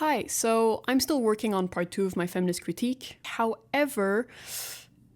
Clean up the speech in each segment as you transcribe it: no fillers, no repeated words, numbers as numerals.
Hi, so I'm still working on part 2 of my feminist critique. However,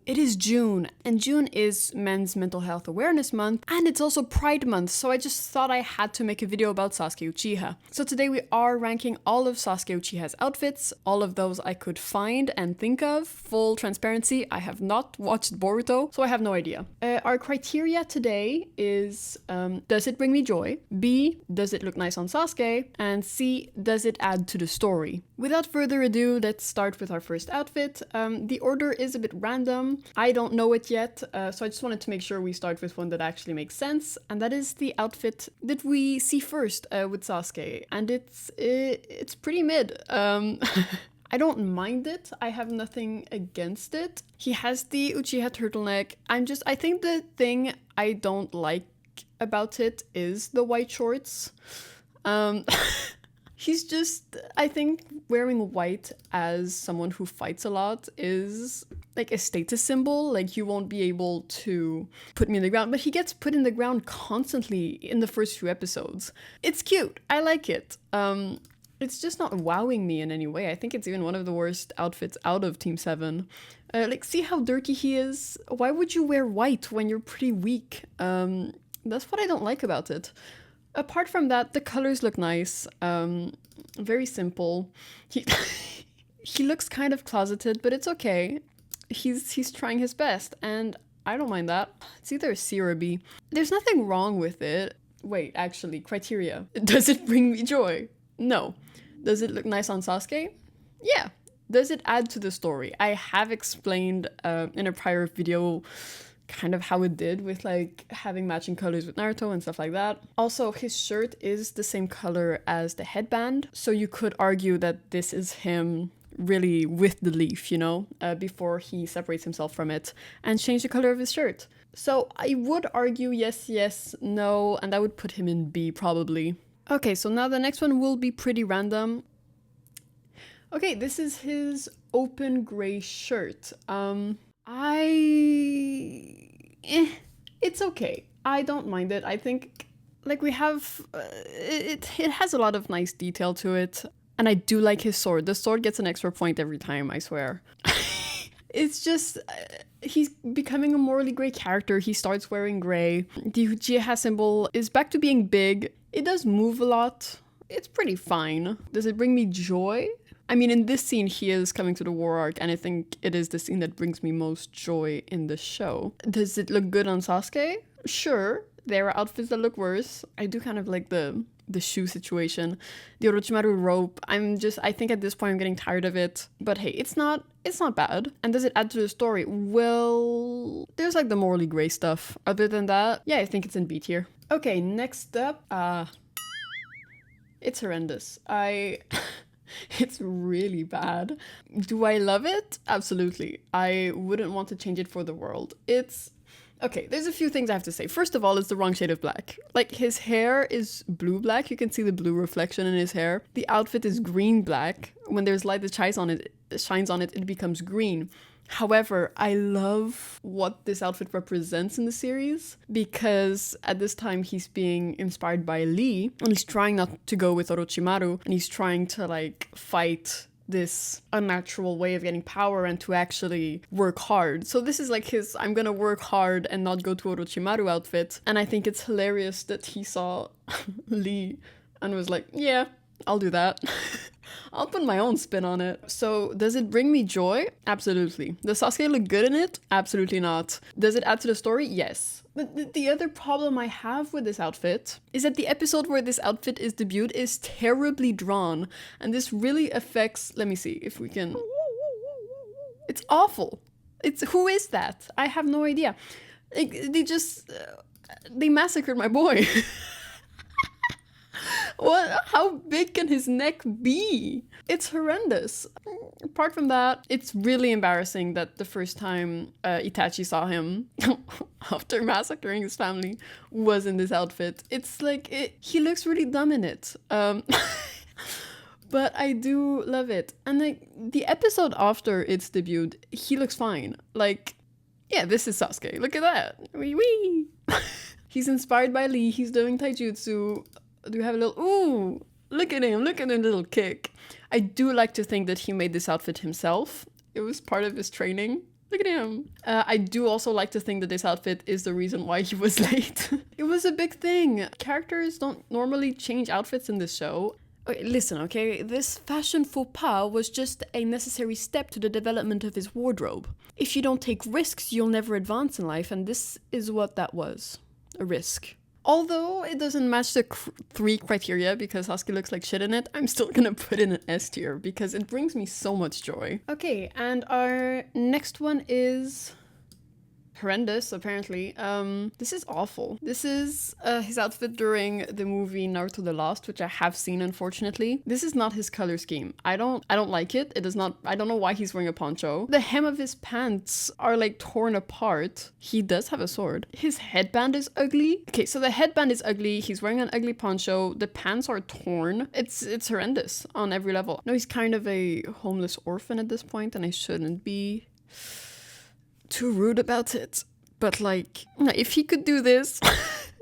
it is June, and June is Men's Mental Health Awareness Month, and it's also Pride Month, so I just thought I had to make a video about Sasuke Uchiha. So today we are ranking all of Sasuke Uchiha's outfits, all of those I could find and think of. Full transparency, I have not watched Boruto, so I have no idea. Our criteria today is, does it bring me joy? B, does it look nice on Sasuke? And C, does it add to the story? Without further ado, let's start with our first outfit. The order is a bit random. I don't know it yet, so I just wanted to make sure we start with one that actually makes sense, and that is the outfit that we see first with Sasuke, and it's pretty mid. I don't mind it. I have nothing against it. He has the Uchiha turtleneck. I think the thing I don't like about it is the white shorts. He's just, I think wearing white as someone who fights a lot is like a status symbol. Like, you won't be able to put me in the ground, but he gets put in the ground constantly in the first few episodes. It's cute. I like it. It's just not wowing me in any way. I think it's even one of the worst outfits out of Team 7. See how dirty he is? Why would you wear white when you're pretty weak? That's what I don't like about it. Apart from that, the colors look nice. Very simple. He looks kind of closeted, but it's okay. He's trying his best, and I don't mind that. It's either a C or a B. There's nothing wrong with it. Wait, actually, criteria. Does it bring me joy? No. Does it look nice on Sasuke? Yeah. Does it add to the story? I have explained in a prior video kind of how it did with like having matching colors with Naruto and stuff like that. Also, his shirt is the same color as the headband, so you could argue that this is him really with the leaf, you know, before he separates himself from it and change the color of his shirt. So I would argue yes, no, and I would put him in B probably. Okay, so now the next one will be pretty random. Okay, this is his open gray shirt. It's okay. I don't mind it. I think like we have it has a lot of nice detail to it, and I do like his sword. The sword gets an extra point every time, I swear. It's just he's becoming a morally gray character. He starts wearing gray. The Uchiha symbol is back to being big. It does move a lot. It's pretty fine. Does it bring me joy? I mean, in this scene, he is coming to the war arc, and I think it is the scene that brings me most joy in the show. Does it look good on Sasuke? Sure. There are outfits that look worse. I do kind of like the shoe situation. The Orochimaru rope, I think at this point I'm getting tired of it. But hey, it's not bad. And does it add to the story? Well, there's like the morally gray stuff. Other than that, yeah, I think it's in B tier. Okay, next up, it's horrendous. It's really bad. Do I love it? Absolutely. I wouldn't want to change it for the world. Okay, there's a few things I have to say. First of all, it's the wrong shade of black. Like, his hair is blue-black. You can see the blue reflection in his hair. The outfit is green-black. When there's light that shines on it, it becomes green. However, I love what this outfit represents in the series, because at this time he's being inspired by Lee, and he's trying not to go with Orochimaru, and he's trying to like fight this unnatural way of getting power and to actually work hard. So this is like his I'm gonna work hard and not go to Orochimaru outfit, and I think it's hilarious that he saw Lee and was like, yeah, I'll do that. I'll put my own spin on it. So, does it bring me joy? Absolutely. Does Sasuke look good in it? Absolutely not. Does it add to the story? Yes. But the other problem I have with this outfit is that the episode where this outfit is debuted is terribly drawn. And this really affects... Let me see if we can... It's awful. Who is that? I have no idea. They massacred my boy. What? How big can his neck be? It's horrendous. Apart from that, it's really embarrassing that the first time Itachi saw him after massacring his family was in this outfit. It's like, he looks really dumb in it. But I do love it. And like the episode after its debut, he looks fine. Like, yeah, this is Sasuke. Look at that. Wee wee. He's inspired by Lee. He's doing taijutsu. Do you have a little... Ooh, look at him. Look at him little kick. I do like to think that he made this outfit himself. It was part of his training. Look at him. I do also like to think that this outfit is the reason why he was late. It was a big thing. Characters don't normally change outfits in this show. Okay, listen, okay? This fashion faux pas was just a necessary step to the development of his wardrobe. If you don't take risks, you'll never advance in life, and this is what that was. A risk. Although it doesn't match the 3 criteria because Sasuke looks like shit in it, I'm still gonna put in an S tier because it brings me so much joy. Okay, and our next one is horrendous, apparently. This is awful. This is his outfit during the movie Naruto the Lost, which I have seen, unfortunately. This is not his color scheme. I don't like it. It is not. I don't know why he's wearing a poncho. The hem of his pants are like torn apart. He does have a sword. His headband is ugly. Okay, so the headband is ugly. He's wearing an ugly poncho. The pants are torn. It's horrendous on every level. No, he's kind of a homeless orphan at this point, and I shouldn't be too rude about it, but like, if he could do this,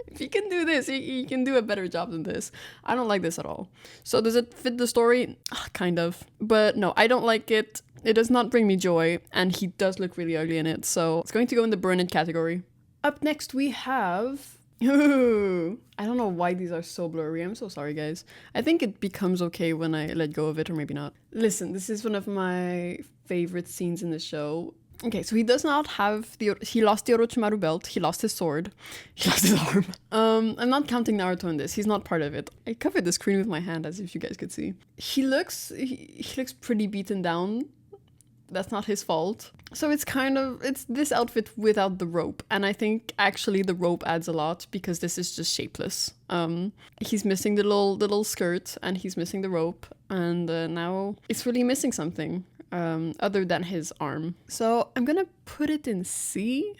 if he can do this, he can do a better job than this. I don't like this at all. So does it fit the story? Kind of, but no, I don't like it. It does not bring me joy, and he does look really ugly in it, so it's going to go in the burn it category. Up next we have... Ooh, I don't know why these are so blurry. I'm so sorry, guys. I think it becomes okay when I let go of it, or maybe not. Listen, this is one of my favorite scenes in the show. Okay, so he does not have he lost the Orochimaru belt, he lost his sword, he lost his arm. I'm not counting Naruto in this, he's not part of it. I covered the screen with my hand as if you guys could see. He looks pretty beaten down. That's not his fault. So it's this outfit without the rope. And I think actually the rope adds a lot because this is just shapeless. He's missing the little skirt and he's missing the rope. And now it's really missing something. Other than his arm. So I'm gonna put it in C.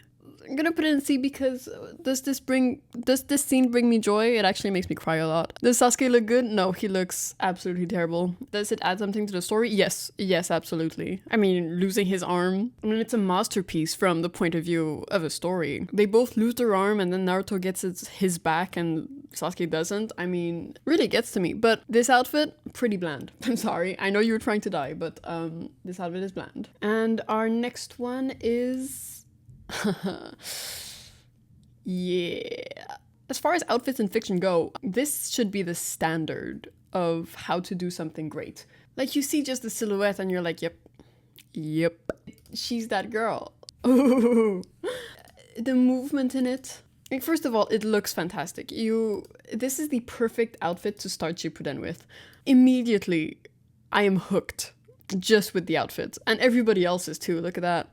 I'm gonna put it in C because does this scene bring me joy? It actually makes me cry a lot. Does Sasuke look good? No, he looks absolutely terrible. Does it add something to the story? Yes, absolutely. I mean, losing his arm, it's a masterpiece from the point of view of a story. They both lose their arm and then Naruto gets his back and Sasuke doesn't. I mean, really gets to me. But this outfit, pretty bland. I'm sorry. I know you were trying to die, but this outfit is bland. And our next one is... yeah. As far as outfits in fiction go, this should be the standard of how to do something great. Like, you see just the silhouette and you're like, yep, she's that girl. Ooh. The movement in it. Like, first of all, it looks fantastic. This is the perfect outfit to start Shippuden with. Immediately, I am hooked just with the outfit. And everybody else is too, look at that.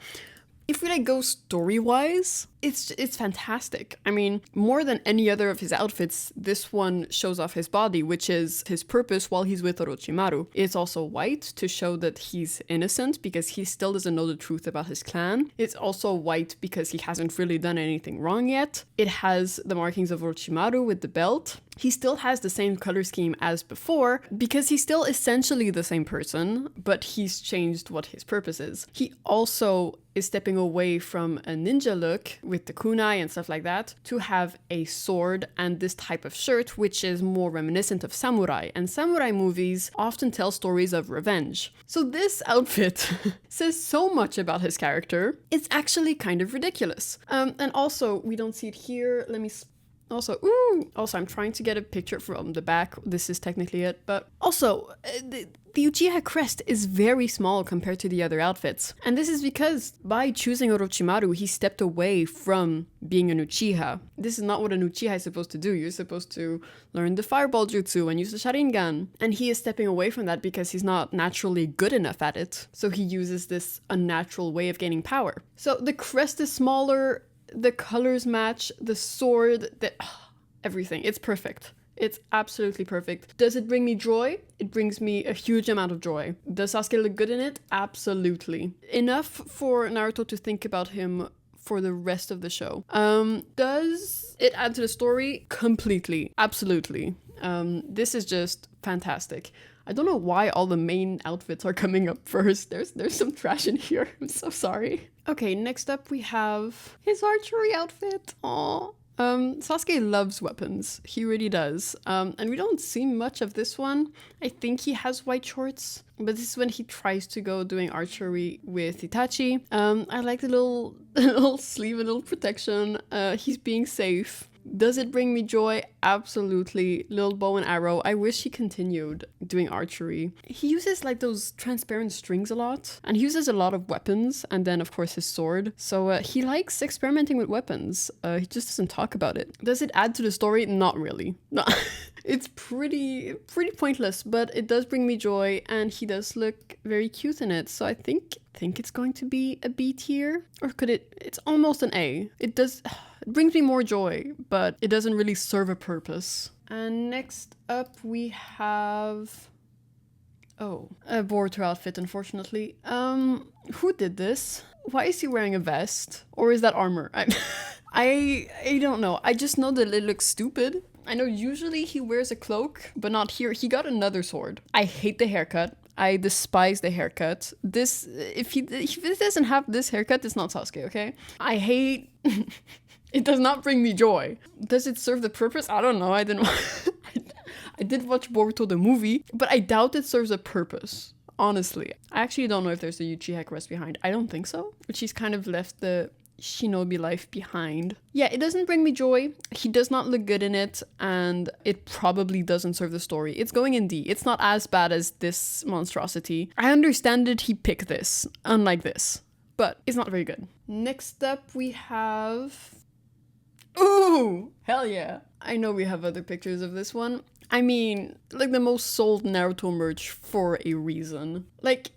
If we like go story-wise, it's fantastic. I mean, more than any other of his outfits, this one shows off his body, which is his purpose while he's with Orochimaru. It's also white to show that he's innocent because he still doesn't know the truth about his clan. It's also white because he hasn't really done anything wrong yet. It has the markings of Orochimaru with the belt. He still has the same color scheme as before because he's still essentially the same person, but he's changed what his purpose is. He also is stepping away from a ninja look with the kunai and stuff like that to have a sword and this type of shirt, which is more reminiscent of samurai. And samurai movies often tell stories of revenge. So this outfit says so much about his character. It's actually kind of ridiculous. And also, we don't see it here. Let me... Also, I'm trying to get a picture from the back. This is technically it, but also, the Uchiha crest is very small compared to the other outfits. And this is because by choosing Orochimaru, he stepped away from being an Uchiha. This is not what an Uchiha is supposed to do. You're supposed to learn the fireball jutsu and use the Sharingan. And he is stepping away from that because he's not naturally good enough at it. So he uses this unnatural way of gaining power. So the crest is smaller. The colors match, the sword, everything. It's perfect. It's absolutely perfect. Does it bring me joy? It brings me a huge amount of joy. Does Sasuke look good in it? Absolutely. Enough for Naruto to think about him for the rest of the show. Does it add to the story? Completely. Absolutely. This is just fantastic. I don't know why all the main outfits are coming up first. There's some trash in here. I'm so sorry. Okay, next up we have his archery outfit. Aww. Sasuke loves weapons. He really does. And we don't see much of this one. I think he has white shorts, but this is when he tries to go doing archery with Itachi. I like the little, little sleeve, a little protection. He's being safe. Does it bring me joy? Absolutely. Little bow and arrow. I wish he continued doing archery. He uses like those transparent strings a lot, and he uses a lot of weapons, and then of course his sword. So he likes experimenting with weapons. He just doesn't talk about it. Does it add to the story? Not really. No. It's pretty pointless, but it does bring me joy, and he does look very cute in it. So I think it's going to be a B tier, or could it? It's almost an A. It brings me more joy, but it doesn't really serve a purpose. And next up we have a Boruto outfit, unfortunately. Who did this? Why is he wearing a vest? Or is that armor? I don't know. I just know that it looks stupid. I know usually he wears a cloak, but not here. He got another sword. I hate the haircut. I despise the haircut. If he doesn't have this haircut, it's not Sasuke, okay? I hate... It does not bring me joy. Does it serve the purpose? I don't know. I did watch Boruto the movie, but I doubt it serves a purpose. Honestly. I actually don't know if there's a Uchiha crest behind. I don't think so. But she's kind of left the shinobi life behind. Yeah, it doesn't bring me joy. He does not look good in it, and it probably doesn't serve the story. It's going in D. It's not as bad as this monstrosity. I understand that he picked this, unlike this, but it's not very good. Next up we have... Ooh, hell yeah. I know we have other pictures of this one. I mean, like the most sold Naruto merch for a reason. Like,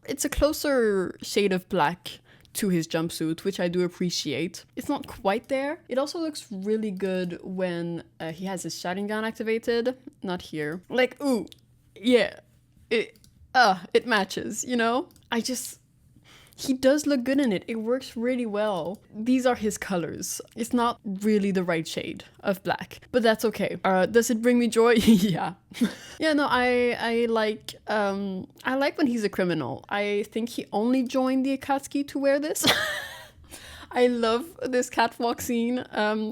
it's a closer shade of black to his jumpsuit, which I do appreciate. It's not quite there. It also looks really good when he has his Sharingan activated. Not here. Like, ooh, yeah. It matches, you know? He does look good in it. It works really well. These are his colors. It's not really the right shade of black, but that's okay. Does it bring me joy? Yeah. Yeah, no, I like when he's a criminal. I think he only joined the Akatsuki to wear this. I love this catwalk scene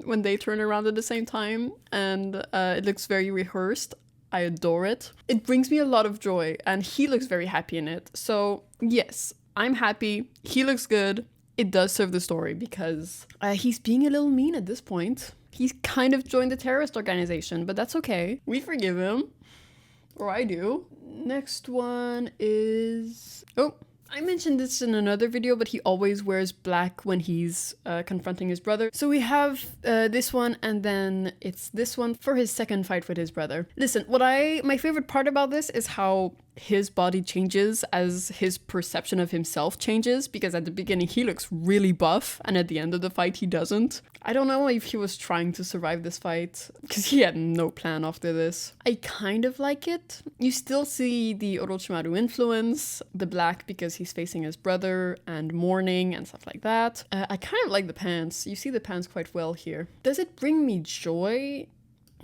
when they turn around at the same time, and it looks very rehearsed. I adore it. It brings me a lot of joy, and he looks very happy in it. So yes, I'm happy. He looks good. It does serve the story because he's being a little mean at this point. He's kind of joined the terrorist organization, but that's okay. We forgive him. Or I do. Next one is... Oh, I mentioned this in another video, but he always wears black when he's confronting his brother. So we have this one, and then it's this one for his second fight with his brother. Listen, my favorite part about this is how his body changes as his perception of himself changes, because at the beginning he looks really buff, and at the end of the fight he doesn't. I don't know if he was trying to survive this fight, because he had no plan after this. I kind of like it. You still see the Orochimaru influence, the black because he's facing his brother, and mourning and stuff like that. I kind of like the pants. You see the pants quite well here. Does it bring me joy?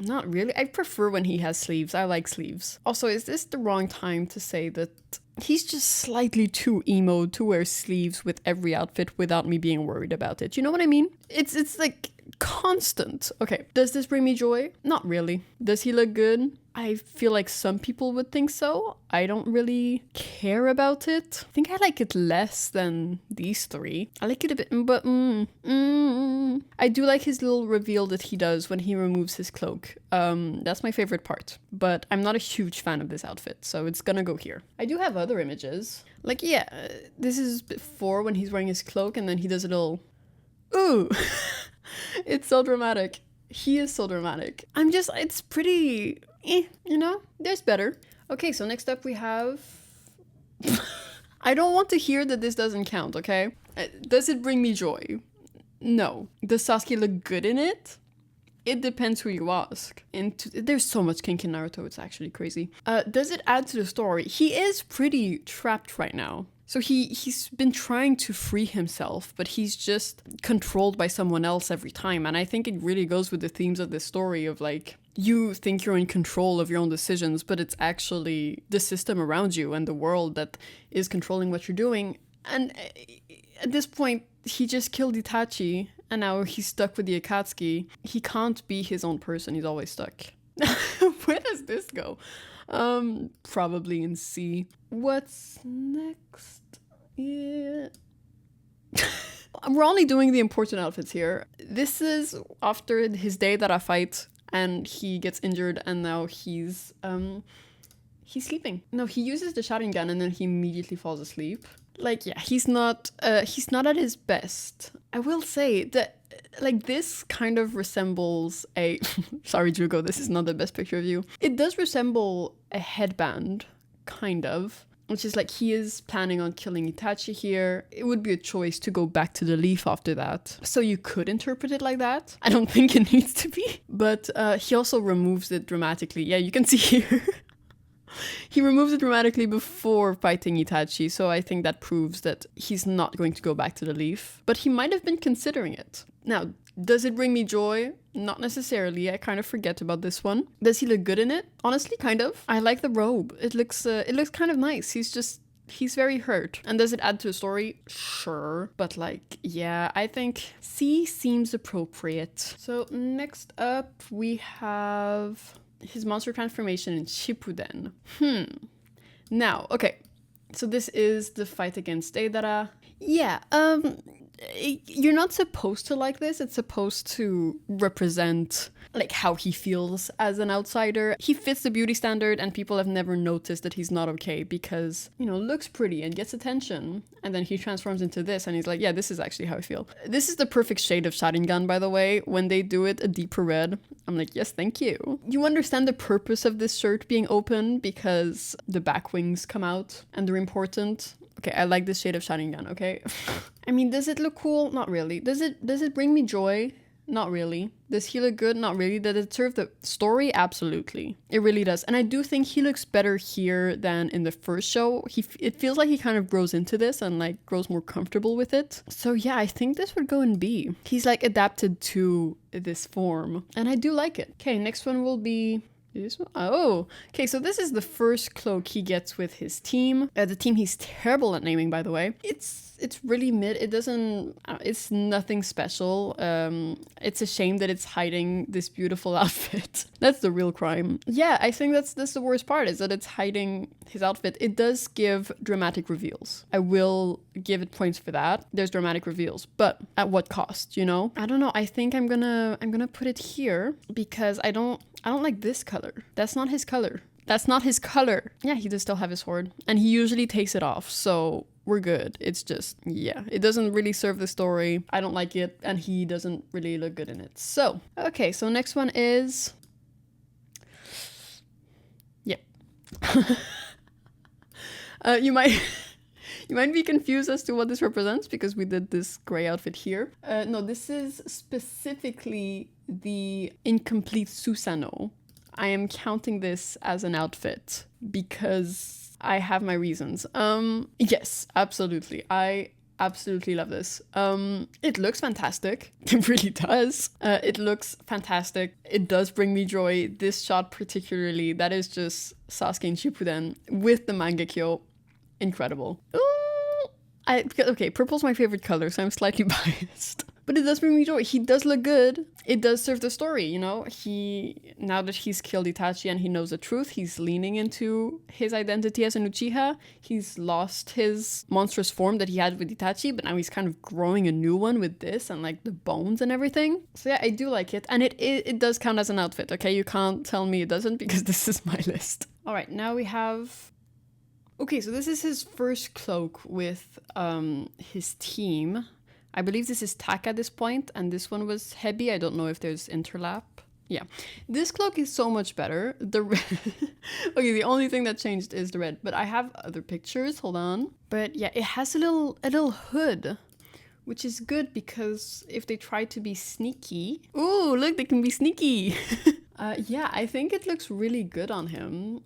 Not really. I prefer when he has sleeves. I like sleeves. Also, is this the wrong time to say that he's just slightly too emo to wear sleeves with every outfit without me being worried about it? You know what I mean? It's like constant. Okay, does this bring me joy? Not really. Does he look good? I feel like some people would think so. I don't really care about it. I think I like it less than these three. I like it a bit, but I do like his little reveal that he does when he removes his cloak. That's my favorite part. But I'm not a huge fan of this outfit, so it's gonna go here. I do have other images. Like, yeah, this is before when he's wearing his cloak and then he does a little... Ooh! It's so dramatic. He is so dramatic. It's pretty... you know? There's better. Okay, so next up we have... I don't want to hear that this doesn't count, okay? Does it bring me joy? No. Does Sasuke look good in it? It depends who you ask. There's so much kink in Naruto, it's actually crazy. Does it add to the story? He is pretty trapped right now. So he's been trying to free himself, but he's just controlled by someone else every time. And I think it really goes with the themes of this story of like, you think you're in control of your own decisions, but it's actually the system around you and the world that is controlling what you're doing. And at this point, he just killed Itachi, and now he's stuck with the Akatsuki. He can't be his own person. He's always stuck. Where does this go? Probably in C. What's next? Yeah. We're only doing the important outfits here. This is after his day that I fight, and he gets injured, and now he's sleeping. No, he uses the Sharingan and then he immediately falls asleep. Like, yeah, he's not at his best. I will say that, like, this kind of resembles a... Sorry, Jugo, this is not the best picture of you. It does resemble a headband, kind of. Which is like, he is planning on killing Itachi here. It would be a choice to go back to the leaf after that. So you could interpret it like that. I don't think it needs to be. But he also removes it dramatically. Yeah, you can see here. He removes it dramatically before fighting Itachi, so I think that proves that he's not going to go back to the leaf. But he might have been considering it. Now, does it bring me joy? Not necessarily. I kind of forget about this one. Does he look good in it? Honestly, kind of. I like the robe. It looks kind of nice. He's very hurt. And does it add to a story? Sure. But like, yeah, I think C seems appropriate. So next up, we have his monster transformation in Shippuden. Now, okay. So this is the fight against Deidara. Yeah, you're not supposed to like this. It's supposed to represent like how he feels as an outsider. He fits the beauty standard and people have never noticed that he's not okay because, you know, looks pretty and gets attention. And then he transforms into this and he's like, yeah, this is actually how I feel. This is the perfect shade of Sharingan, by the way. When they do it a deeper red, I'm like, yes, thank you. You understand the purpose of this shirt being open because the back wings come out and they're important. Okay, I like this shade of Sharingan, okay? I mean, does it look cool? Not really. Does it bring me joy? Not really. Does he look good? Not really. Does it serve the story? Absolutely. It really does. And I do think he looks better here than in the first show. It feels like he kind of grows into this and like grows more comfortable with it. So yeah, I think this would go in B. He's like adapted to this form and I do like it. Okay, next one will be... this one? Oh, okay, so this is the first cloak he gets with his team. The team he's terrible at naming, by the way. It's really mid. It doesn't... it's nothing special. It's a shame that it's hiding this beautiful outfit. That's the real crime. Yeah, I think that's the worst part, is that it's hiding his outfit. It does give dramatic reveals. I will give it points for that. There's dramatic reveals, but at what cost, you know? I don't know. I think I'm gonna put it here because I don't like this color. That's not his color. That's not his color. Yeah, he does still have his sword. And he usually takes it off, so we're good. It's just, yeah, it doesn't really serve the story. I don't like it, and he doesn't really look good in it. So, okay, so next one is... yeah. You might be confused as to what this represents because we did this gray outfit here. No, this is specifically the incomplete Susanoo. I am counting this as an outfit because I have my reasons. Yes, absolutely. I absolutely love this. It looks fantastic. It really does. It looks fantastic. It does bring me joy. This shot particularly, that is just Sasuke and Shippuden with the Mangekyo. Incredible. Ooh, okay, purple's my favorite color, so I'm slightly biased. But it does bring me joy. He does look good. It does serve the story, you know? Now that he's killed Itachi and he knows the truth, he's leaning into his identity as an Uchiha. He's lost his monstrous form that he had with Itachi, but now he's kind of growing a new one with this and like the bones and everything. So yeah, I do like it. And it does count as an outfit, okay? You can't tell me it doesn't because this is my list. All right, now we have... okay, so this is his first cloak with his team. I believe this is Taka at this point, and this one was Hebi. I don't know if there's interlap. Yeah. This cloak is so much better. The red... okay, the only thing that changed is the red, but I have other pictures. Hold on. But yeah, it has a little hood, which is good because if they try to be sneaky... ooh, look, they can be sneaky! Yeah, I think it looks really good on him.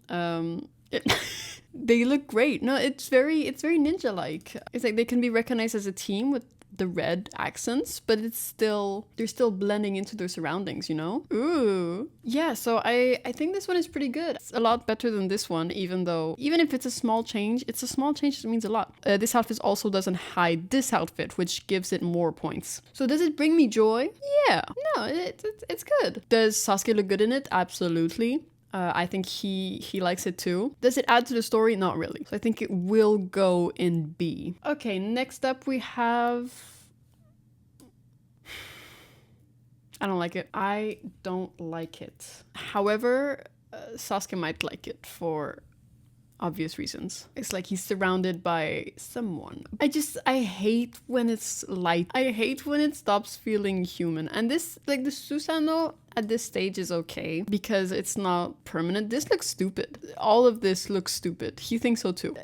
They look great. No, it's very ninja-like. It's like they can be recognized as a team with the red accents, but they're still blending into their surroundings, you know? Ooh. Yeah, so I think this one is pretty good. It's a lot better than this one, even if it's a small change, it's a small change that means a lot. This outfit also doesn't hide this outfit, which gives it more points. So does it bring me joy? Yeah. No, it's good. Does Sasuke look good in it? Absolutely. I think he likes it too. Does it add to the story? Not really. So I think it will go in B. Okay, next up we have... I don't like it. I don't like it. However, Sasuke might like it for obvious reasons. It's like he's surrounded by someone. I hate when it's light. I hate when it stops feeling human. And this, like the Susanoo at this stage is okay because it's not permanent. This looks stupid. All of this looks stupid. He thinks so too.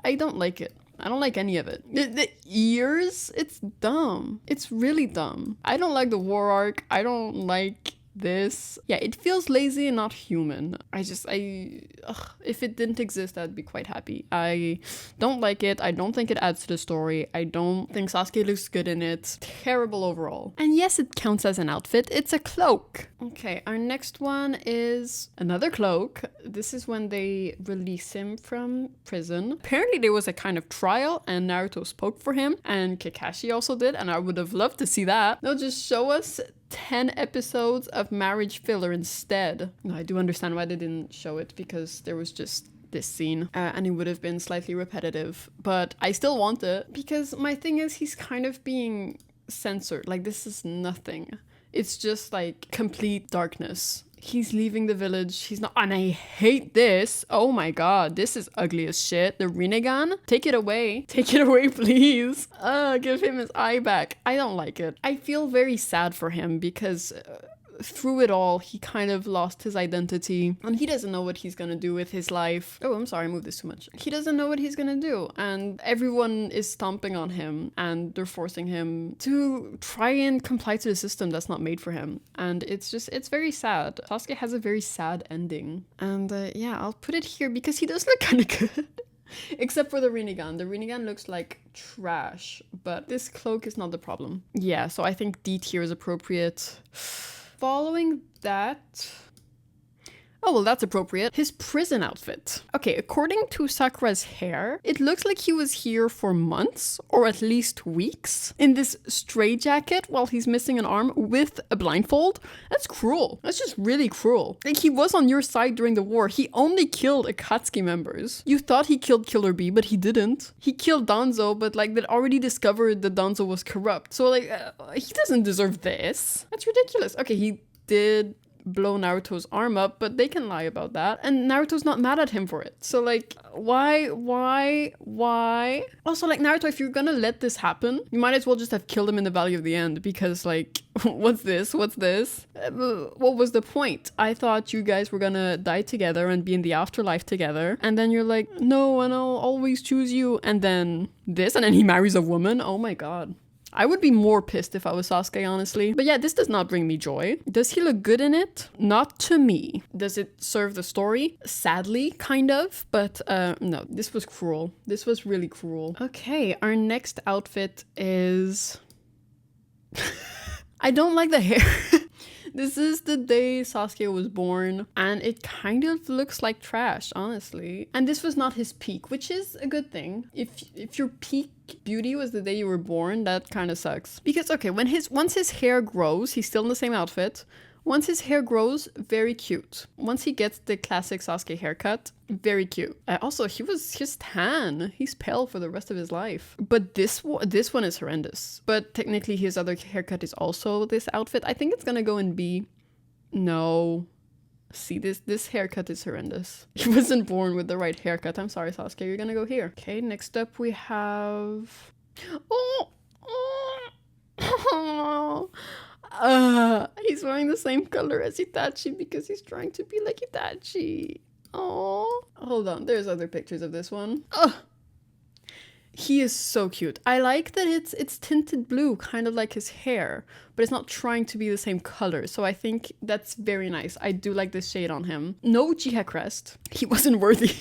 I don't like it. I don't like any of it. The ears, it's dumb. It's really dumb. I don't like the war arc. I don't like this. Yeah, it feels lazy and not human. If it didn't exist, I'd be quite happy. I don't like it. I don't think it adds to the story. I don't think Sasuke looks good in it. Terrible overall. And yes, it counts as an outfit. It's a cloak. Okay, our next one is another cloak. This is when they release him from prison. Apparently there was a kind of trial and Naruto spoke for him and Kakashi also did, and I would have loved to see that. They'll just show us 10 episodes of marriage filler instead. No, I do understand why they didn't show it because there was just this scene and it would have been slightly repetitive, but I still want it because my thing is he's kind of being censored. Like this is nothing. It's just like complete darkness. He's leaving the village. He's not, and I hate this. Oh my god, this is ugly as shit. The Rinnegan, take it away. Take it away, please. Give him his eye back. I don't like it. I feel very sad for him because through it all, he kind of lost his identity and he doesn't know what he's gonna do with his life. Oh, I'm sorry, I moved this too much. He doesn't know what he's gonna do and everyone is stomping on him and they're forcing him to try and comply to the system that's not made for him. And it's very sad. Sasuke has a very sad ending. And yeah, I'll put it here because he does look kind of good. Except for the Rinnegan. The Rinnegan looks like trash, but this cloak is not the problem. Yeah, so I think D tier is appropriate. Following that... Oh, well, that's appropriate. His prison outfit. Okay, according to Sakura's hair, it looks like he was here for months, or at least weeks, in this straitjacket while he's missing an arm with a blindfold. That's cruel. That's just really cruel. Like, he was on your side during the war. He only killed Akatsuki members. You thought he killed Killer Bee, but he didn't. He killed Danzo, but, like, they'd already discovered that Danzo was corrupt. So, like, he doesn't deserve this. That's ridiculous. Okay, he did blow Naruto's arm up, but they can lie about that. And Naruto's not mad at him for it. So like, why? Also, like, Naruto, if you're gonna let this happen, you might as well just have killed him in the Valley of the End because like, what's this? What was the point? I thought you guys were gonna die together and be in the afterlife together. And then you're like, no, and I'll always choose you. And then this, and then he marries a woman. Oh my god. I would be more pissed if I was Sasuke, honestly. But yeah, this does not bring me joy. Does he look good in it? Not to me. Does it serve the story? Sadly, kind of. But no, this was cruel. This was really cruel. Okay, our next outfit is... I don't like the hair. This is the day Sasuke was born, and it kind of looks like trash, honestly. And this was not his peak, which is a good thing. If your peak beauty was the day you were born, that kind of sucks. Because, okay, once his hair grows, he's still in the same outfit. Once his hair grows, very cute. Once he gets the classic Sasuke haircut, very cute. Also, he's tan. He's pale for the rest of his life. But this one is horrendous. But technically, his other haircut is also this outfit. I think it's gonna go in B. No. See, this haircut is horrendous. He wasn't born with the right haircut. I'm sorry, Sasuke. You're gonna go here. Okay, next up we have... He's wearing the same color as Itachi because he's trying to be like Itachi. Oh, hold on. There's other pictures of this one. Oh, He is so cute. I like that it's tinted blue, kind of like his hair, but it's not trying to be the same color. So I think that's very nice. I do like this shade on him. No Uchiha crest. He wasn't worthy.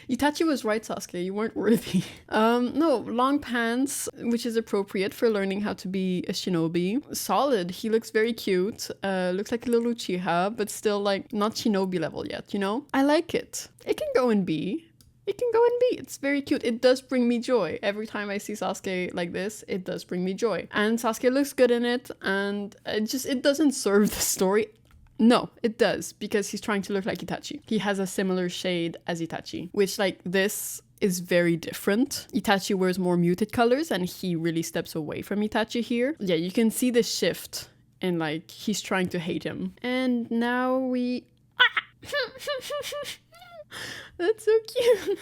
Itachi was right, Sasuke. You weren't worthy. No, long pants, which is appropriate for learning how to be a shinobi. Solid. He looks very cute. Looks like a little Uchiha, but still like not shinobi level yet, you know? I like it. It can go in B. It can go in B. It's very cute. It does bring me joy. Every time I see Sasuke like this, it does bring me joy. And Sasuke looks good in it, and it doesn't serve the story. No, it does, because he's trying to look like Itachi. He has a similar shade as Itachi, which like this is very different. Itachi wears more muted colors, and he really steps away from Itachi here. Yeah, you can see the shift, and like he's trying to hate him. And now we... That's so cute.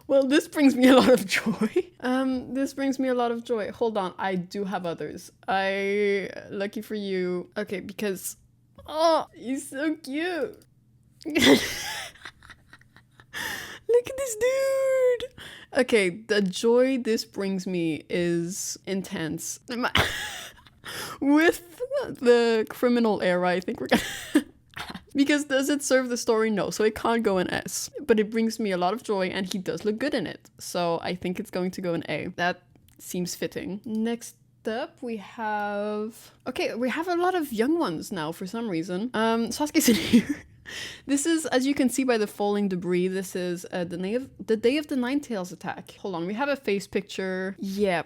Well, this brings me a lot of joy. This brings me a lot of joy. Hold on, I do have others. Lucky for you. Okay, because... Oh, he's so cute. Look at this dude. Okay, the joy this brings me is intense. With the criminal era, I think we're gonna... Because does it serve the story? No, so it can't go in S. But it brings me a lot of joy, and he does look good in it. So I think it's going to go in A. That seems fitting. Next up, we have a lot of young ones now for some reason. Sasuke's in here. This is, as you can see by the falling debris, this is the day of the Ninetales attack. Hold on, we have a face picture. Yeah.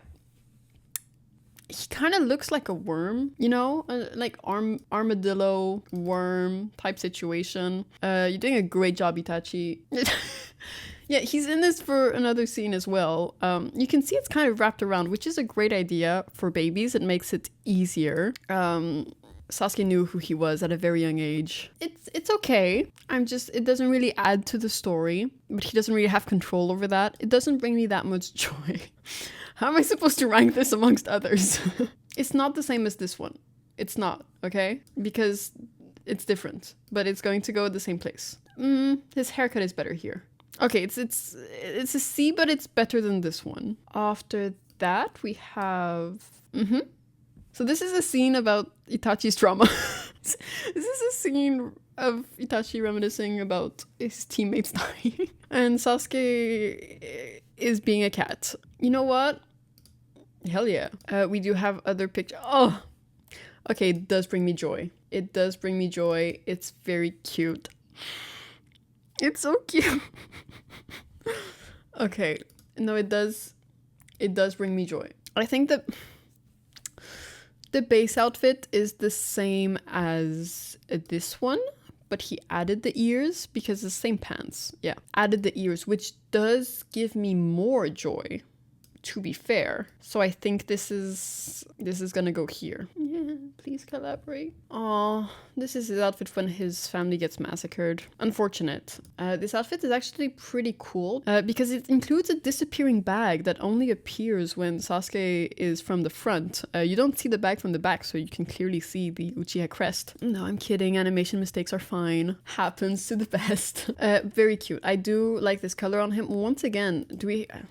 He kind of looks like a worm, you know, like armadillo worm type situation. You're doing a great job, Itachi. Yeah, he's in this for another scene as well. You can see it's kind of wrapped around, which is a great idea for babies. It makes it easier. Sasuke knew who he was at a very young age. It's okay. It doesn't really add to the story, but he doesn't really have control over that. It doesn't bring me that much joy. How am I supposed to rank this amongst others? It's not the same as this one. It's not, okay? Because it's different, but it's going to go at the same place. His haircut is better here. Okay, it's a C, but it's better than this one. After that, we have... So this is a scene about Itachi's trauma. This is a scene of Itachi reminiscing about his teammates dying. And Sasuke is being a cat. You know what? Hell yeah. We do have other pictures. Oh! Okay, it does bring me joy. It does bring me joy. It's very cute. It's so cute. Okay. No, it does bring me joy. I think that the base outfit is the same as this one, but he added the ears because it's the same pants. Yeah, added the ears, which does give me more joy, to be fair. So I think this is gonna go here. Yeah, please collaborate. Oh, this is his outfit when his family gets massacred. Unfortunate. This outfit is actually pretty cool because it includes a disappearing bag that only appears when Sasuke is from the front. You don't see the bag from the back, so you can clearly see the Uchiha crest. No, I'm kidding. Animation mistakes are fine. Happens to the best. Very cute. I do like this color on him. Once again,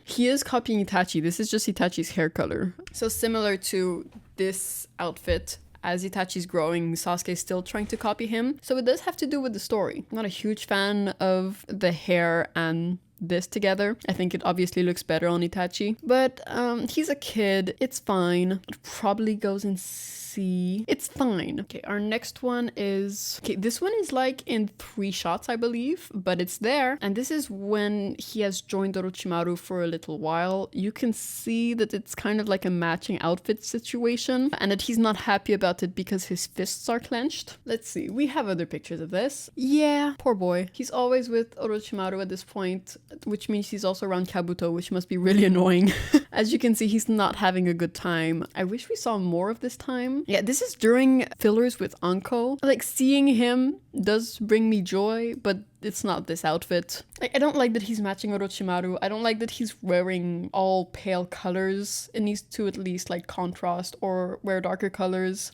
he is copying Itachi. This is just Itachi's hair color. So similar to this outfit, as Itachi's growing, Sasuke is still trying to copy him. So it does have to do with the story. I'm not a huge fan of the hair and this together. I think it obviously looks better on Itachi. But he's a kid. It's fine. It probably goes in C. It's fine. Okay, our next one is... Okay, this one is like in 3 shots, I believe, but it's there. And this is when he has joined Orochimaru for a little while. You can see that it's kind of like a matching outfit situation and that he's not happy about it because his fists are clenched. Let's see. We have other pictures of this. Yeah, poor boy. He's always with Orochimaru at this point, which means he's also around Kabuto, which must be really annoying. As you can see, he's not having a good time. I wish we saw more of this time. Yeah, this is during fillers with Anko. Like, seeing him does bring me joy, but it's not this outfit. I don't like that he's matching Orochimaru. I don't like that he's wearing all pale colors. It needs to at least like contrast or wear darker colors.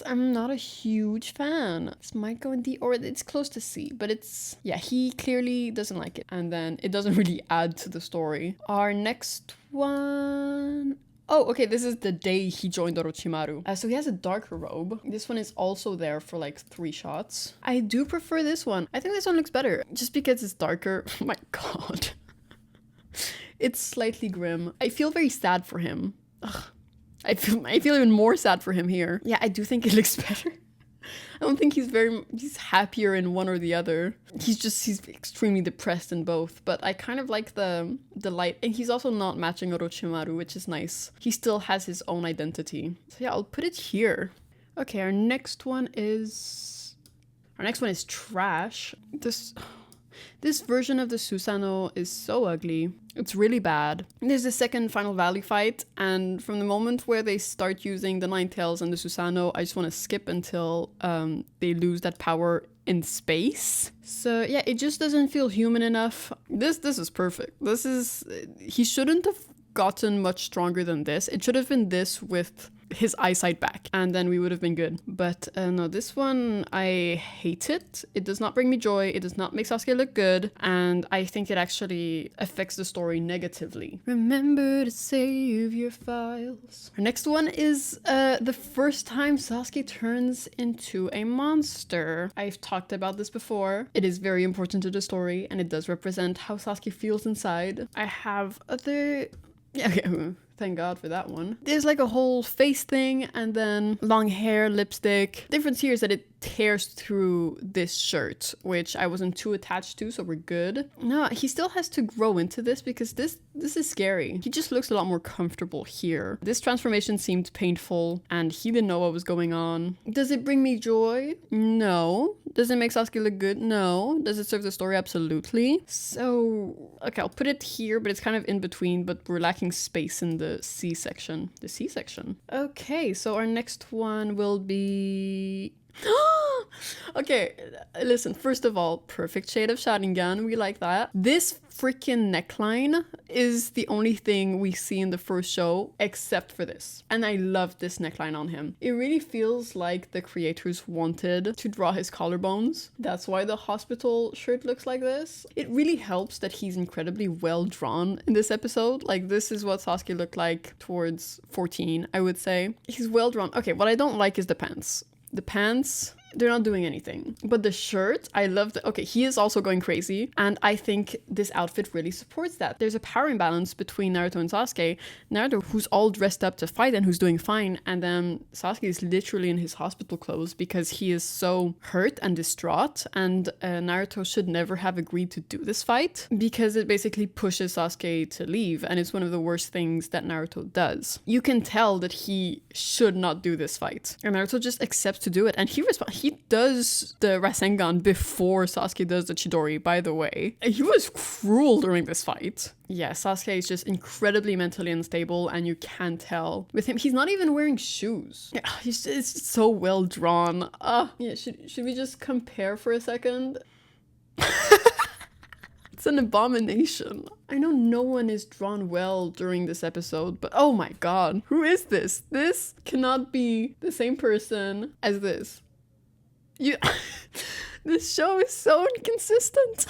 I'm not a huge fan. This might go in D, or it's close to C, but it's, yeah, he clearly doesn't like it. And then it doesn't really add to the story. Our next one... Oh, okay, this is the day he joined Orochimaru. So he has a darker robe. This one is also there for like 3 shots. I do prefer this one. I think this one looks better just because it's darker. Oh my god. It's slightly grim. I feel very sad for him. Ugh. I feel even more sad for him here. Yeah, I do think it looks better. I don't think he's happier in one or the other. He's extremely depressed in both, but I kind of like the light, and he's also not matching Orochimaru, which is nice. He still has his own identity. So yeah, I'll put it here. Okay, our next one is trash. This version of the Susanoo is so ugly. It's really bad. There's the second Final Valley fight, and from the moment where they start using the Nine Tails and the Susanoo, I just want to skip until they lose that power in space. So yeah, it just doesn't feel human enough. This is perfect. He shouldn't have gotten much stronger than this. It should have been this with his eyesight back, and then we would have been good. But no, this one, I hate it. It does not bring me joy. It does not make Sasuke look good, and I think it actually affects the story negatively. Remember to save your files. Our next one is the first time Sasuke turns into a monster. I've talked about this before. It is very important to the story, and it does represent how Sasuke feels inside. I have other... Yeah, okay. Thank God for that one. There's like a whole face thing, and then long hair, lipstick. Difference here is that it tears through this shirt, which I wasn't too attached to, so we're good. No, he still has to grow into this because this is scary. He just looks a lot more comfortable here. This transformation seemed painful, and he didn't know what was going on. Does it bring me joy? No. Does it make Sasuke look good? No. Does it serve the story? Absolutely. So, okay, I'll put it here, but it's kind of in between, but we're lacking space in the C section. The C section. Okay, so our next one will be... Okay, listen, first of all, perfect shade of Sharingan, we like that. This freaking neckline is the only thing we see in the first show except for this. And I love this neckline on him. It really feels like the creators wanted to draw his collarbones. That's why the hospital shirt looks like this. It really helps that he's incredibly well drawn in this episode. Like, this is what Sasuke looked like towards 14, I would say. He's well drawn. Okay, what I don't like is the pants. The pants, they're not doing anything. But the shirt, I love the... Okay, he is also going crazy. And I think this outfit really supports that. There's a power imbalance between Naruto and Sasuke. Naruto, who's all dressed up to fight and who's doing fine. And then Sasuke is literally in his hospital clothes because he is so hurt and distraught. And Naruto should never have agreed to do this fight because it basically pushes Sasuke to leave. And it's one of the worst things that Naruto does. You can tell that he should not do this fight. And Naruto just accepts to do it. And he does the Rasengan before Sasuke does the Chidori, by the way. He was cruel during this fight. Yeah, Sasuke is just incredibly mentally unstable, and you can tell with him. He's not even wearing shoes. Yeah, it's so well drawn. Yeah, should we just compare for a second? It's an abomination. I know no one is drawn well during this episode, but oh my god, who is this? This cannot be the same person as this. This show is so inconsistent.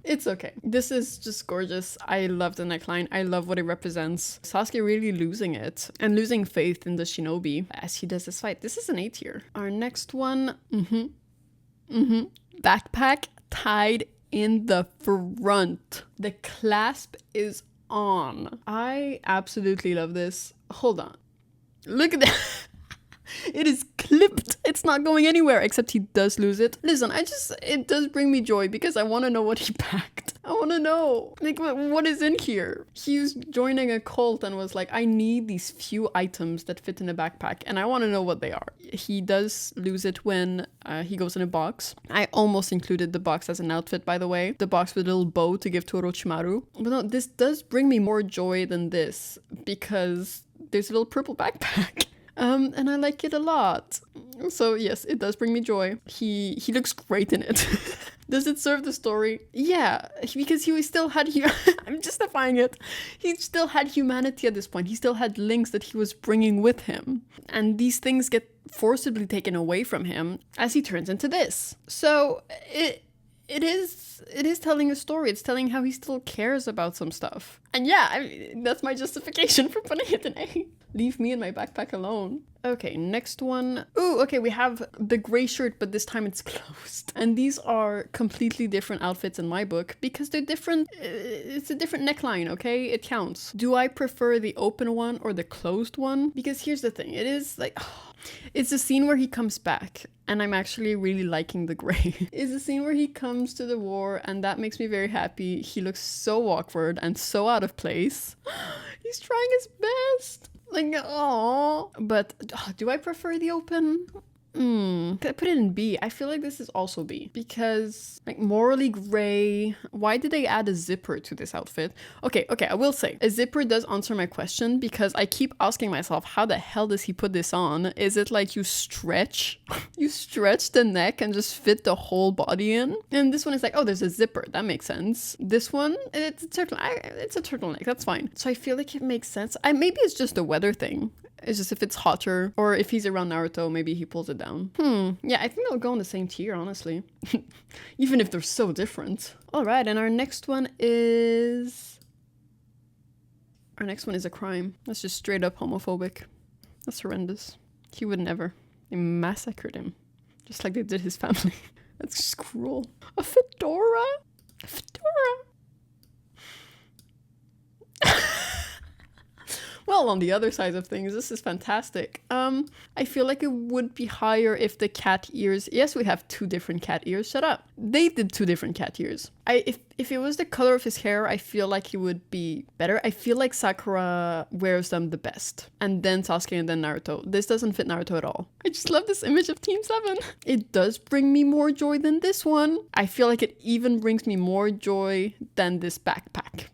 It's okay. This is just gorgeous. I love the neckline. I love what it represents. Sasuke really losing it and losing faith in the shinobi as he does this fight. This is an A tier. Our next one, backpack tied in the front. The clasp is on. I absolutely love this. Hold on. Look at that. It is clipped. It's not going anywhere, except he does lose it. Listen, it does bring me joy because I want to know what he packed. I want to know, like, what is in here? He was joining a cult and was like, I need these few items that fit in a backpack, and I want to know what they are. He does lose it when he goes in a box. I almost included the box as an outfit, by the way. The box with a little bow to give to Orochimaru. But no, this does bring me more joy than this because there's a little purple backpack. And I like it a lot. So yes, it does bring me joy. He looks great in it. Does it serve the story? Yeah, because he still had I'm justifying it. He still had humanity at this point. He still had links that he was bringing with him. And these things get forcibly taken away from him as he turns into this. So it is telling a story. It's telling how he still cares about some stuff. And yeah, I mean, that's my justification for putting it in A. Leave me and my backpack alone. Okay, next one. Ooh, okay, we have the gray shirt, but this time it's closed. And these are completely different outfits in my book because they're different. It's a different neckline, okay? It counts. Do I prefer the open one or the closed one? Because here's the thing. It is like... it's a scene where he comes back, and I'm actually really liking the gray. It's a scene where he comes to the war, and that makes me very happy. He looks so awkward and so out of place. He's trying his best. Like, oh. But do I prefer the open? Could I put it in B? I feel like this is also B because like morally gray. Why did they add a zipper to this outfit? Okay, I will say a zipper does answer my question because I keep asking myself, how the hell does he put this on? Is it like you stretch the neck and just fit the whole body in? And this one is like, oh, there's a zipper. That makes sense. This one, it's a turtleneck. That's fine. So I feel like it makes sense. Maybe it's just a weather thing. It's just if it's hotter or if he's around Naruto, maybe he pulls it down. Yeah, I think they'll go in the same tier, honestly. Even if they're so different. All right, and our next one is a crime. That's just straight up homophobic. That's horrendous. He would never. They massacred him. Just like they did his family. That's just cruel. A fedora? A fedora? Well, on the other side of things, this is fantastic. I feel like it would be higher if the cat ears... Yes, we have 2 different cat ears. Shut up. They did 2 different cat ears. If it was the color of his hair, I feel like he would be better. I feel like Sakura wears them the best. And then Sasuke and then Naruto. This doesn't fit Naruto at all. I just love this image of Team 7. It does bring me more joy than this one. I feel like it even brings me more joy than this backpack.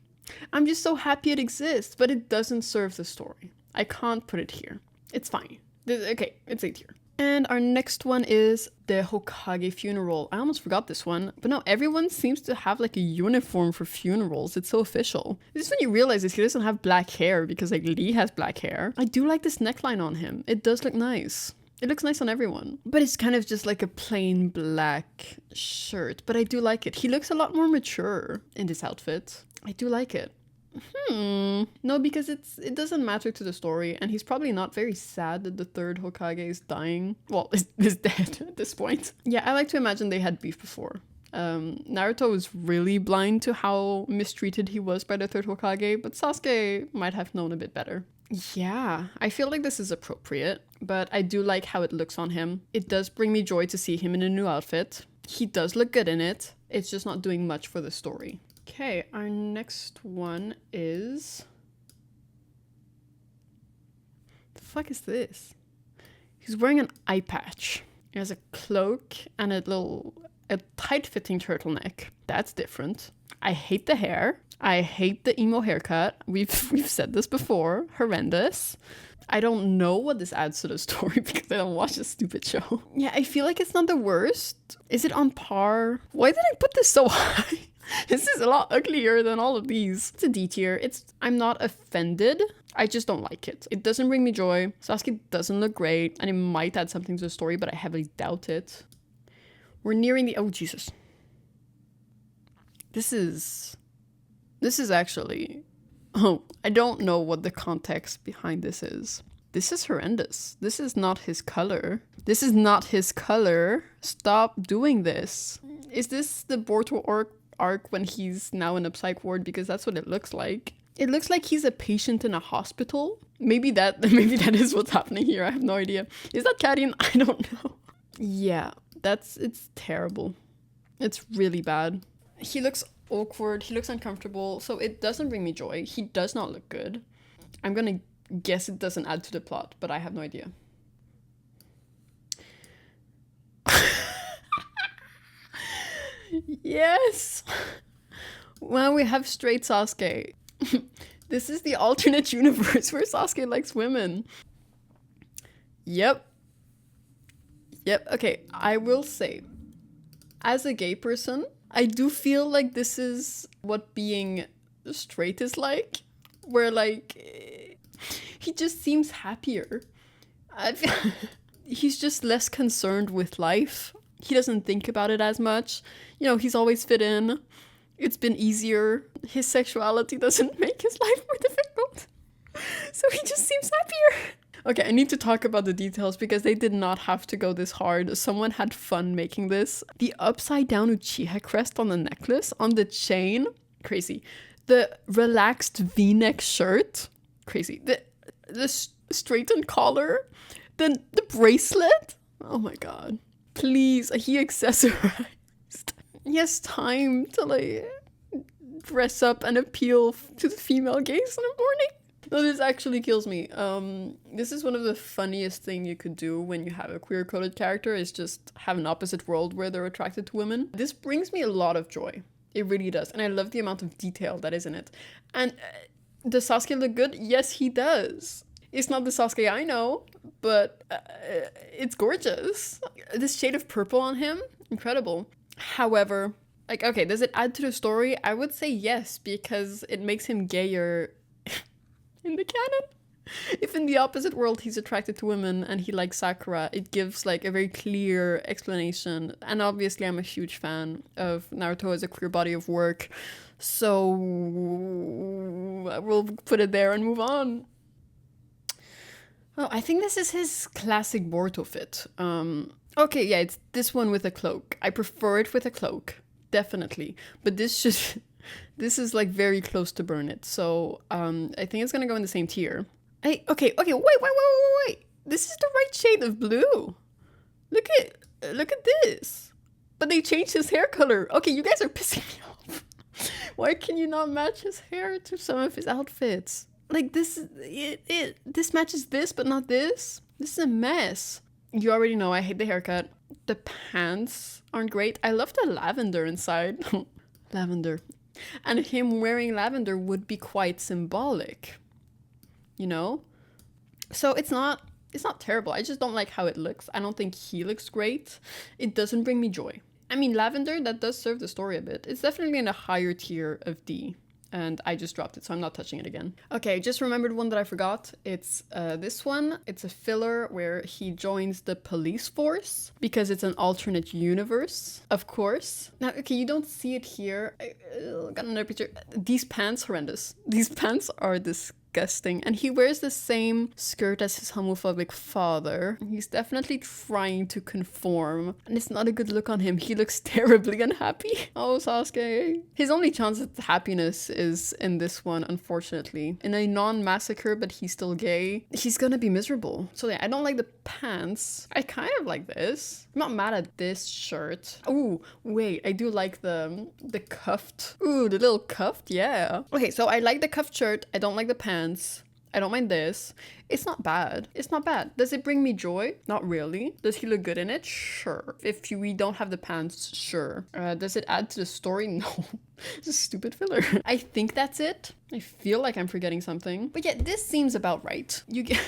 I'm just so happy it exists, but it doesn't serve the story. I can't put it here. It's fine. Okay, it's A tier. And our next one is the Hokage funeral. I almost forgot this one, but no, everyone seems to have like a uniform for funerals. It's so official. This is when you realize this, he doesn't have black hair because like Lee has black hair. I do like this neckline on him. It does look nice. It looks nice on everyone, but it's kind of just like a plain black shirt, but I do like it. He looks a lot more mature in this outfit. I do like it. No, because it doesn't matter to the story, and he's probably not very sad that the 3rd Hokage is dying. Well, is dead at this point. Yeah, I like to imagine they had beef before. Naruto was really blind to how mistreated he was by the 3rd Hokage, but Sasuke might have known a bit better. Yeah, I feel like this is appropriate, but I do like how it looks on him. It does bring me joy to see him in a new outfit. He does look good in it. It's just not doing much for the story. Okay, our next one is... The fuck is this? He's wearing an eye patch. He has a cloak and a tight-fitting turtleneck. That's different. I hate the hair. I hate the emo haircut. We've said this before. Horrendous. I don't know what this adds to the story because I don't watch this stupid show. Yeah, I feel like it's not the worst. Is it on par? Why did I put this so high? This is a lot uglier than all of these. It's a D tier. I'm not offended. I just don't like it. It doesn't bring me joy. Sasuke doesn't look great, and it might add something to the story, but I heavily doubt it. We're nearing the... Oh, Jesus. This is actually... Oh, I don't know what the context behind this is. This is horrendous. This is not his color. This is not his color. Stop doing this. Is this the Boruto arc when he's now in a psych ward? Because that's what it looks like. It looks like he's a patient in a hospital. Maybe that is what's happening here. I have no idea. Is that Karin? I don't know. Yeah, it's terrible. It's really bad. He looks awkward. He looks uncomfortable. So it doesn't bring me joy. He does not look good. I'm gonna guess it doesn't add to the plot, but I have no idea. Yes! Well, we have straight Sasuke. This is the alternate universe where Sasuke likes women. Yep. Okay, I will say, As a gay person, I do feel like this is what being straight is like, where like he just seems happier. He's just less concerned with life. He doesn't think about it as much. You know, he's always fit in. It's been easier. His sexuality doesn't make his life more difficult. So he just seems happier. Okay, I need to talk about the details because they did not have to go this hard. Someone had fun making this. The upside down Uchiha crest on the necklace, on the chain, crazy. The relaxed V-neck shirt, crazy. The straightened collar, then the bracelet. Oh my god. Please, he accessorized. He has time to like dress up and appeal to the female gaze in the morning. No, this actually kills me. This is one of the funniest thing you could do when you have a queer-coded character is just have an opposite world where they're attracted to women. This brings me a lot of joy. It really does. And I love the amount of detail that is in it. And does Sasuke look good? Yes, he does. It's not the Sasuke I know, but it's gorgeous. This shade of purple on him, incredible. However, like, okay, does it add to the story? I would say yes, because it makes him gayer in the canon. If in the opposite world he's attracted to women and he likes Sakura, it gives like a very clear explanation. And obviously I'm a huge fan of Naruto as a queer body of work, so we'll put it there and move on. Oh, I think this is his classic Boruto fit. Okay, yeah, it's this one with a cloak. I prefer it with a cloak, definitely. But this is like very close to burn it. So I think it's gonna go in the same tier. Okay, wait. This is the right shade of blue. Look at this. But they changed his hair color. Okay, you guys are pissing me off. Why can you not match his hair to some of his outfits? Like this matches this, but not this. This is a mess. You already know I hate the haircut. The pants aren't great. I love the lavender inside. Lavender. And him wearing lavender would be quite symbolic. You know? So it's not terrible. I just don't like how it looks. I don't think he looks great. It doesn't bring me joy. I mean, lavender, that does serve the story a bit. It's definitely in a higher tier of D. And I just dropped it, so I'm not touching it again. Okay, just remembered one that I forgot. It's this one. It's a filler where he joins the police force because it's an alternate universe, of course. Now, okay, you don't see it here. I got another picture. These pants, horrendous. These pants are disgusting. And he wears the same skirt as his homophobic father. He's definitely trying to conform. And it's not a good look on him. He looks terribly unhappy. Oh, Sasuke. His only chance at happiness is in this one, unfortunately. In a non-massacre, but he's still gay, he's gonna be miserable. So yeah, I don't like the pants. I kind of like this. I'm not mad at this shirt. Ooh, wait, I do like the cuffed. Ooh, the little cuffed, yeah. Okay, so I like the cuffed shirt. I don't like the pants. I don't mind this. It's not bad. It's not bad. Does it bring me joy? Not really. Does he look good in it? Sure. If we don't have the pants, sure. Does it add to the story? No. It's a stupid filler. I think that's it. I feel like I'm forgetting something. But yeah, this seems about right. You get...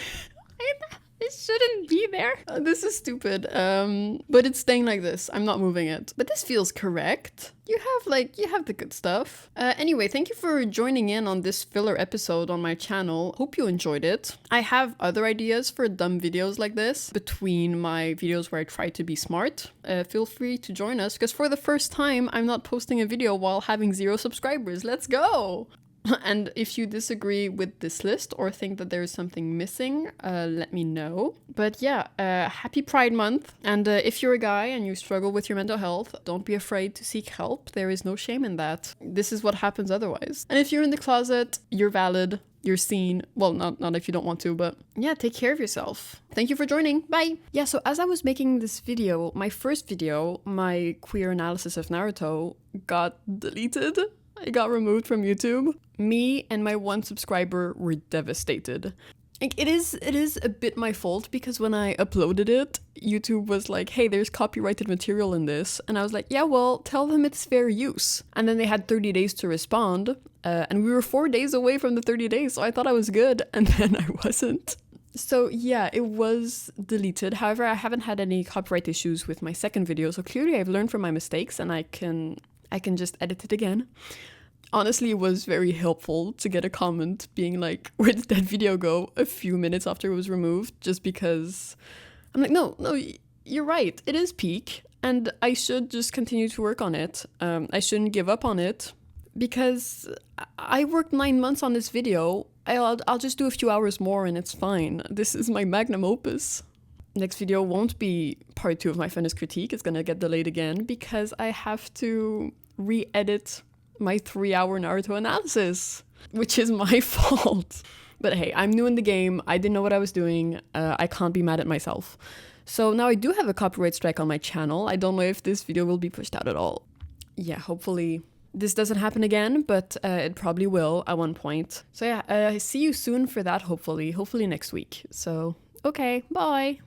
This shouldn't be there. This is stupid. But it's staying like this. I'm not moving it. But this feels correct. You have the good stuff. Anyway, thank you for joining in on this filler episode on my channel. Hope you enjoyed it. I have other ideas for dumb videos like this between my videos where I try to be smart. Feel free to join us because for the first time, I'm not posting a video while having 0 subscribers. Let's go! And if you disagree with this list or think that there is something missing, let me know. But yeah, happy Pride Month. And if you're a guy and you struggle with your mental health, don't be afraid to seek help. There is no shame in that. This is what happens otherwise. And if you're in the closet, you're valid, you're seen. Well, not if you don't want to, but yeah, take care of yourself. Thank you for joining. Bye. Yeah, so as I was making this video, my first video, my queer analysis of Naruto, got deleted. It got removed from YouTube. Me and my 1 subscriber were devastated. Like, it is a bit my fault because when I uploaded it, YouTube was like, hey, there's copyrighted material in this. And I was like, yeah, well, tell them it's fair use. And then they had 30 days to respond. And we were 4 days away from the 30 days, so I thought I was good. And then I wasn't. So yeah, it was deleted. However, I haven't had any copyright issues with my second video, so clearly I've learned from my mistakes and I can just edit it again. Honestly, it was very helpful to get a comment being like, where did that video go, a few minutes after it was removed, just because I'm like, no, you're right, it is peak, and I should just continue to work on it. I shouldn't give up on it, because I worked 9 months on this video. I'll just do a few hours more and it's fine. This is my magnum opus. Next video won't be part 2 of my Furnace critique. It's gonna get delayed again because I have to re-edit my 3-hour Naruto analysis, which is my fault. But hey, I'm new in the game. I didn't know what I was doing. I can't be mad at myself. So now I do have a copyright strike on my channel. I don't know if this video will be pushed out at all. Yeah, hopefully this doesn't happen again, but it probably will at one point. So yeah, see you soon for that, hopefully next week. So, okay, bye!